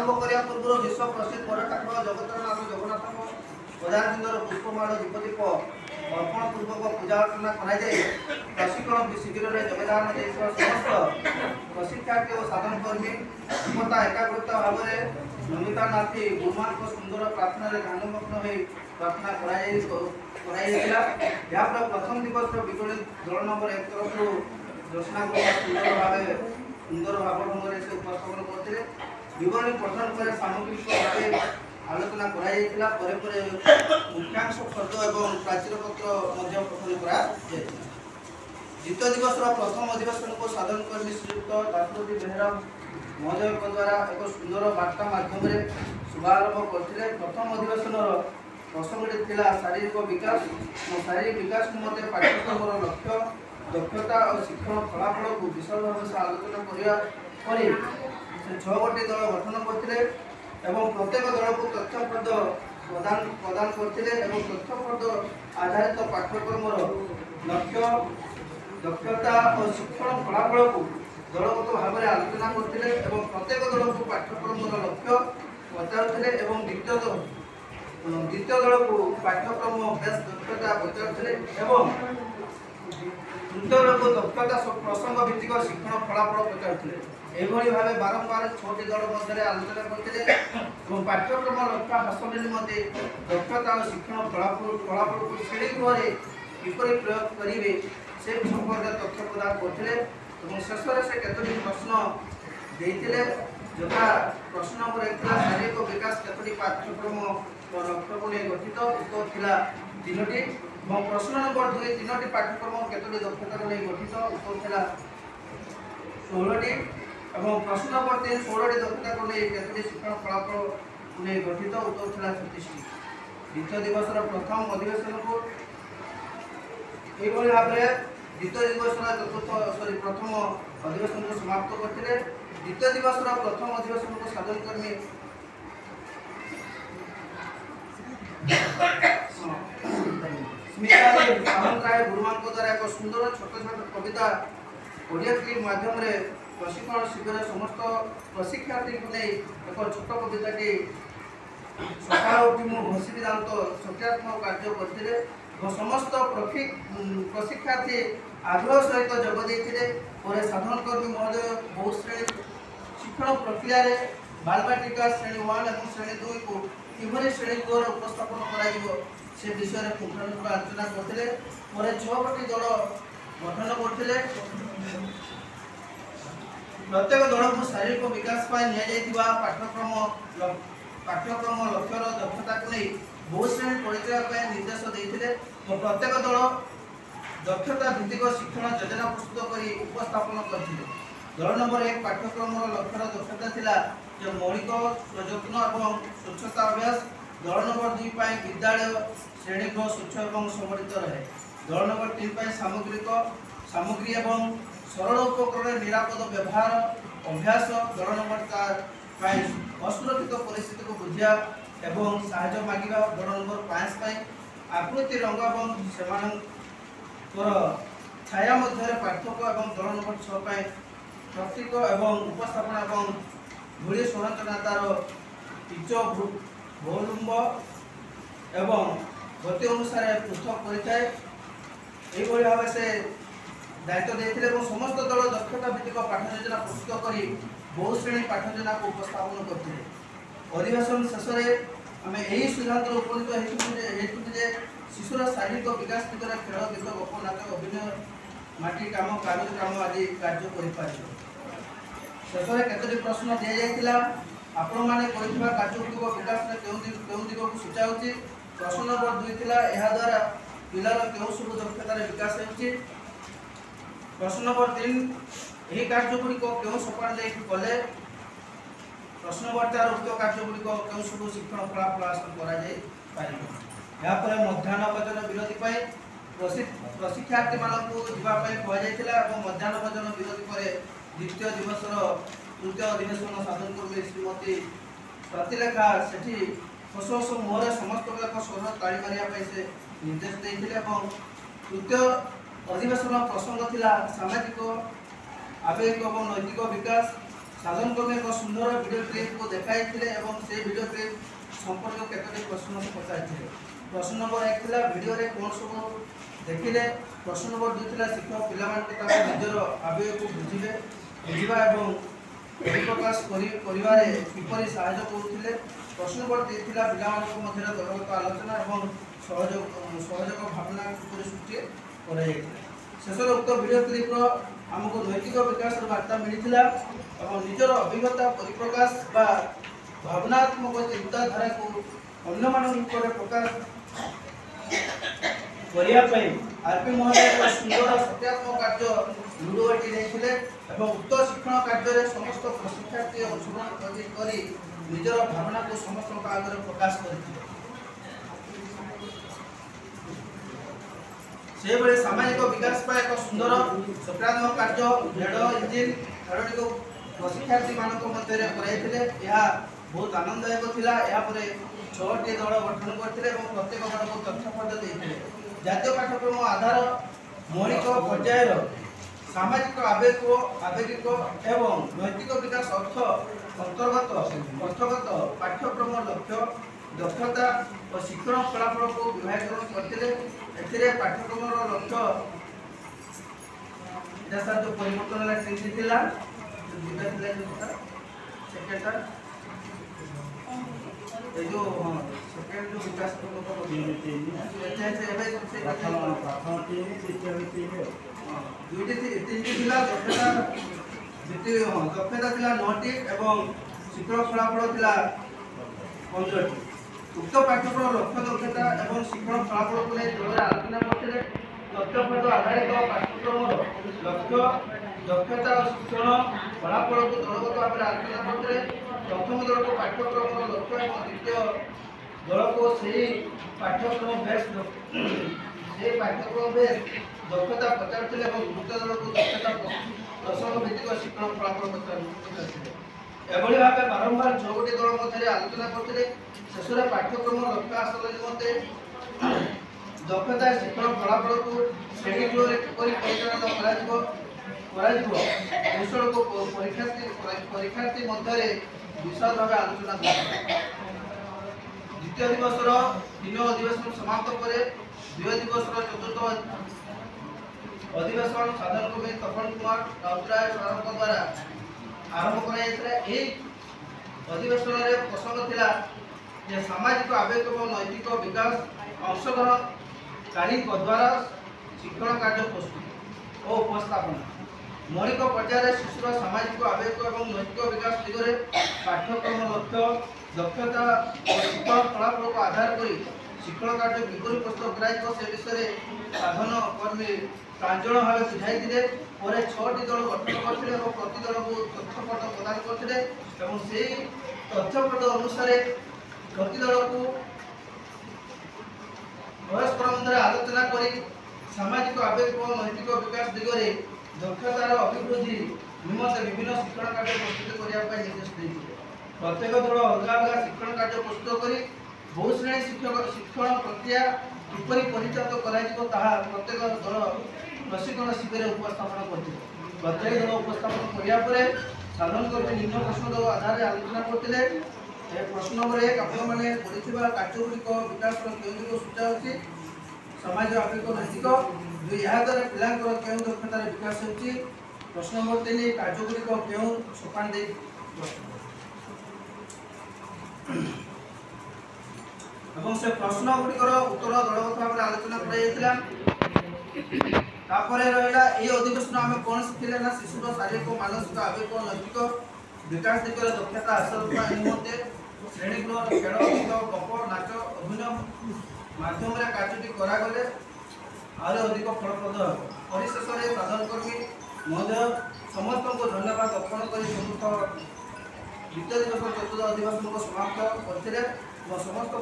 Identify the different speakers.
Speaker 1: आरंभ करने पूर्व विश्व प्रसिद्ध बड़ ठाकुर जगतरनाथ जगन्नाथ पदार्थिंदर पुष्पमाल दीपदीप अर्पण पूर्वक पूजा अर्चना कराई प्रशिक्षण शिविर में योगदान समस्त प्रशिक्षार्थी और साधनकर्मी क्षमता एकाग्रता भाव में नमिता नाथी गुरुमान सुंदर प्रार्थना ध्यानमग्न हो प्रार्थना कराई प्रथम दिवस विकोली दल नंबर 1 तरफ जोशना सुंदर भाव ढंग से उपस्थापन करते विवरणी पठन कर सामग्रिक भाव आलोचना मुख्यांश शब्द और प्राचीर पत्र पठन कर द्वितीय दिवस प्रथम अधिवेशन को साधन कर्मी श्रीयुक्त दासपति बेहरा महोदय द्वारा एक सुंदर वार्ता माध्यम शुभारंभ करते। प्रथम अधिवेशन प्रसंगटी थिला शारीरिक विकास शारीरिक विकास निमंते पाठ्यक्रम लक्ष्य दक्षता और शिक्षण फलाफल को विशद भाव से आलोचना करने 6 गोटी दल गठन करते प्रत्येक दल को तथ्यपद प्रदान करते तथ्यपद आधारित पाठ्यक्रम लक्ष्य दक्षता और शिक्षण फलाफल को दलगत भाव में आलोचना करते प्रत्येक दल को पाठ्यक्रम लक्ष्य पचारुले द्वितीय दल को पाठ्यक्रम बेस दक्षता पचारुले तृतीय दल को दक्षता प्रसंग भित्तिक शिक्षण फलाफल पचारुले एभली भाव बारंबार 6टी दल मध्य आलोचना करते पाठ्यक्रम लक्ष्य हासिल निमंते दक्षता और शिक्षण फलाफल को श्रेणीगृह किपरि प्रयोग करेंगे से संपर्क तथ्य प्रदान करते शेष में से केतोटी प्रश्न देते जथा प्रश्न नंबर 1 शारीरिक विकास केतोटी पाठ्यक्रम लक्ष्य को नहीं गठित उत्तर थिला 3टी प्रश्न नंबर 2 3टी पाठ्यक्रम केतोटी दक्षता को नहीं गठित उत्तर थिला 16टी प्रश्न नंबर 3 16टी दक्षता को नहीं केतोटी शिक्षण फलाफल को नहीं गठित उत्तर थिला 36टी। द्वितीय दिवस प्रथम अधिवेशन को एभली भाव द्वितीय दिवस प्रथम अधिवेशन को समाप्त करते द्वितीय दिवस प्रथम अधिवेशन को साधन कर्मी स्मिता सामंतराय गुरुमान द्वारा एक सुंदर छोट छोट कविता ओडिया क्लिप माध्यम प्रशिक्षण शिविर समस्त प्रशिक्षार्थी को नहीं एक छोट कविताटी सकाल उठी मु घोषी दांत सत्यात्मक कार्य करते समस्त प्रशिक्षार्थी आग्रह सहित जोग देते साधन कर्मी महोदय बहुत श्रेणी शिक्षण प्रक्रिया बालबाटिका श्रेणी 1 और श्रेणी 2 को किभली श्रेणी द्वारा उपस्थापन कर विषय पुंखानुपुंख आलोचना करते 6 गोटी दल गठन करते प्रत्येक दल को शारीरिक विकास पाठ्यक्रम लक्ष्यर दक्षता को नहीं बहुत श्रेणी परिचय निर्देश देते प्रत्येक दल दक्षता भित्तिक शिक्षण योजना प्रस्तुत कर उपस्थापन करते दल नंबर 1 पाठ्यक्रम लक्ष्यर दक्षता थिला जो मौलिक प्रयत्न और स्वच्छता अभ्यास दल नंबर 2 विद्यालय श्रेणीगृह स्वच्छ और संगठित रहे दल नंबर 3 सामग्री और सरल उपकरण निरापद व्यवहार अभ्यास दल नंबर 4 असुरक्षित परिस्थिति को बुझा एवं साहाय्य मांगा दल नंबर 5 आकृति रंग और छाया मध्य पार्थक्य और दल नंबर 6 प्रतीक एवं उपस्थापना और धूली संरचनातार पिच भौलुम्ब एवं गति अनुसार पृथक करता भाव से दायित्व देते समस्त दल दक्षता भित्तिक पाठ योजना प्रस्तुत कर बहु श्रेणी पाठ योजना को उपस्थापन करते अधिवेशन शेष में आम यही सिद्धांत उपनीत होते शिशुर शारीरिक विकास दिगरे खेल गीत गप नाटक अभिनय माटी काम कागज काम आदि कार्य कर शेष में केतोटी प्रश्न दि जाता आपण मैंने कार्यगुड़िक विकास क्यों दिग को सूचाऊँच प्रश्न नंबर 2 थिला यह द्वारा पिलार क्यों सब दक्षतार विकास होती प्रश्न नंबर 3 यही कार्यगुड़िक क्यों सोपान कले प्रश्न नंबर 4 उक्त कार्यगुड़िक क्यों सब शिक्षण फलाफल हासिल कर यापर मध्याह्न भोजन विरति प्रशिक्षार्थी मानक जावाई कहला मध्याह्न भोजन विरति पर द्वितीय दिवस तृतीय अधिवेशन साधन कर्मी श्रीमती प्रतिलेखा सेठी हस हस मुहर समस्त स्वर ताली मारे से निर्देश देते तृतीय अधिवेशन प्रसंग थिला सामाजिक आवेगिक और नैतिक विकास साधन कवि एक सुंदर वीडियो क्लिप को देखाई और से वीडियो क्लिप संपर्क केतोटी प्रश्न पचारि। प्रश्न नंबर 1 था वीडियो रे कौन सब देखिले। प्रश्न नंबर 2 था शिक्षक पिला निजर आवेग को बुझा और परिप्रकाश करिवारे किपरि सहायता करुथिले। प्रश्न नंबर 3 था पिला मध्य दलगत आलोचना और सहयोग भावना किपरि सृष्टि कराइथिले। शेष उक्त वीडियो क्लिप आमको नैतिक विकास वार्ता मिलता और निजर अभिज्ञता परिप्रकाश बा भावनात्मक चिंताधारा को अन्य मान प्रकाश करने आरपी महोदय एक सुंदर सत्यात्मक कार्य लुडोटी देते और उक्त शिक्षण कार्य समस्त प्रशिक्षार्थी अंशग्रहण कर निजर भावना को समस्त आगे प्रकाश करते। से बड़े सामाजिक विकास पर एक सुंदर सकारात्मक कार्य भेड़ इंजिन खेलटी को प्रशिक्षार्थी मानक मध्य कराइले। यह बहुत आनंददायक थिला। या परे 6टी दल गठन करथिले और प्रत्येक दल को तथ्यपद देथिले। जातीय पाठ्यक्रम आधार मौलिक पर्यायर सामाजिक आवेगिक एवं नैतिक विकास अंतर्गत अर्थगत पाठ्यक्रम लक्ष्य दक्षता और शिक्षण फलाफल को विभाजन करथिले। एथिरे पाठ्यक्रम लक्ष्य जैसा जो परिवर्तन ला ट्रेनिंग थिला दुटा थिला जो सेकेंड ए जो सेकेंड जो विकास को दक्षता थिला 9टी और शिक्षण फलाफल थिला 15टी। उक्त पाठ्यक्रम लक्ष्य दक्षता और शिक्षण फलाफल को नहीं दल आलोचना करते। तथ्यपद आधारित पाठ्यक्रम लक्ष्य दक्षता और शिक्षण फलाफल को दलगत भाव में आलोचना करते। प्रथम दल को पाठ्यक्रम लक्ष्य और द्वितीय दल को सही पाठ्यक्रम बेस दक्षता पचार और तृतीय दल को दक्षता प्रसंग भित्तिक शिक्षण फलाफल पचार एभली भाव बारंबार 6टी दल मध्य आलोचना करते। शेष पाठ्यक्रम लक्ष्य हासिल निमंते दक्षता शिक्षण फलाफल को श्रेणी गृह परिचालन कौशल को परीक्षार्थी मध्य विशद भाव आलोचना कर द्वितीय दिवस 3 अधिवेशन समाप्त पर 2 दिवस 4th अधिवेशन साधन कवि तपन कुमार राउतराय सरकार द्वारा आरंभ कर अधिवेशन में प्रसंग थिला जे सामाजिक आवेग और नैतिक विकास अंशग्रहणकारी द्वारा शिक्षण कार्य प्रस्तुत और उपस्थापना मौलिक पर्यायर शिशुर सामाजिक आवेग और नैतिक विकास दिगरे पाठ्यक्रम लक्ष्य दक्षता और शिक्षण फलाफल को आधार कर शिक्षण कार्य किपरि प्रस्तुत कराइब से विषय साधन कर्मी प्रांजल भाव बुझाई। पर 6टी दल गठन करते और प्रति दल को तथ्यपद प्रदान करते और से तथ्यपद अनुसार प्रति दल को परस्पर मध्य आलोचना कर सामाजिक आवेग और नैतिक विकास दिगरे दक्षतार अभिवृद्धि निमंते विभिन्न शिक्षण कार्य प्रस्तुत करने निर्देश देते। प्रत्येक दल अलग अलग शिक्षण कार्य प्रस्तुत कर बहुश्रेणी शिक्षण प्रक्रिया किपरि परिचालित प्रत्येक दल प्रशिक्षण शिविर उपस्थापन करते। प्रत्येक दल उपस्थापन कराया साधारण कर निम्न प्रश्न आधार आलोचना करते। प्रश्न नंबर 1 आपण मैंने पढ़ी कार्यगुड़िक विकास क्यों सूचा अच्छी समाज आवेग नैतिक यहाँ द्वारा पिलांकर क्यों दक्षतार विकास होती। प्रश्न नंबर 3 कार्यगुड़िक क्यों सोपान दे एवं से प्रश्न गुड़िकर उत्तर दलगत भाव में आलोचना कर रहा ये अधिवेशन आम कौन शिखिले ना शिशुर शारीरिक मानसिक आवेग नैतिक विकास दिगरे दक्षता हासिल निमंते श्रेणी गृह खेल गीत गप नाच अभिनय माध्यम कार्यटी करागले आहुरी अधिक फलप्रद हे। परिशेष में साधन कर्मी महोदय समस्त को धन्यवाद अर्पण कर द्वितीय दिवस 4th अधिवेशन को समाप्त करते। समस्त